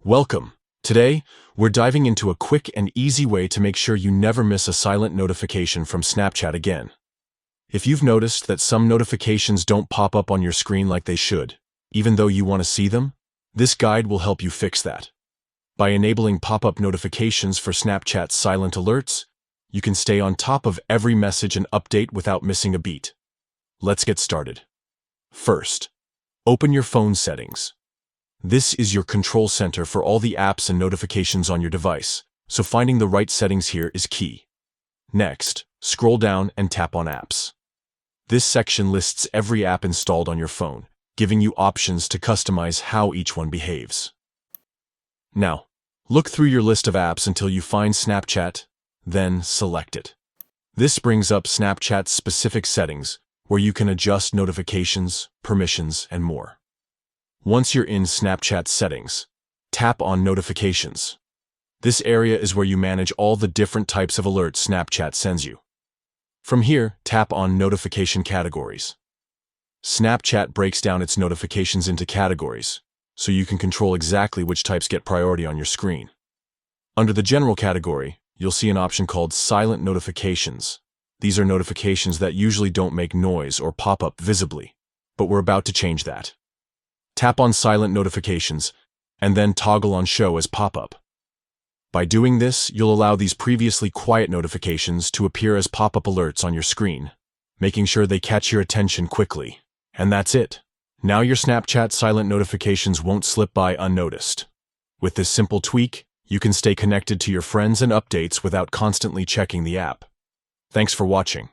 Welcome. Today, we're diving into a quick and easy way to make sure you never miss a silent notification from Snapchat again. If you've noticed that some notifications don't pop up on your screen like they should, even though you want to see them, this guide will help you fix that. By enabling pop-up notifications for Snapchat's silent alerts, you can stay on top of every message and update without missing a beat. Let's get started. First, open your phone settings. This is your control center for all the apps and notifications on your device, so finding the right settings here is key. Next, scroll down and tap on Apps. This section lists every app installed on your phone, giving you options to customize how each one behaves. Now, look through your list of apps until you find Snapchat, then select it. This brings up Snapchat's specific settings, where you can adjust notifications, permissions, and more. Once you're in Snapchat settings, tap on Notifications. This area is where you manage all the different types of alerts Snapchat sends you. From here, tap on Notification Categories. Snapchat breaks down its notifications into categories, so you can control exactly which types get priority on your screen. Under the General category, you'll see an option called Silent Notifications. These are notifications that usually don't make noise or pop up visibly, but we're about to change that. Tap on Silent Notifications, and then toggle on Show as pop-up. By doing this, you'll allow these previously quiet notifications to appear as pop-up alerts on your screen, making sure they catch your attention quickly. And that's it. Now your Snapchat silent notifications won't slip by unnoticed. With this simple tweak, you can stay connected to your friends and updates without constantly checking the app. Thanks for watching.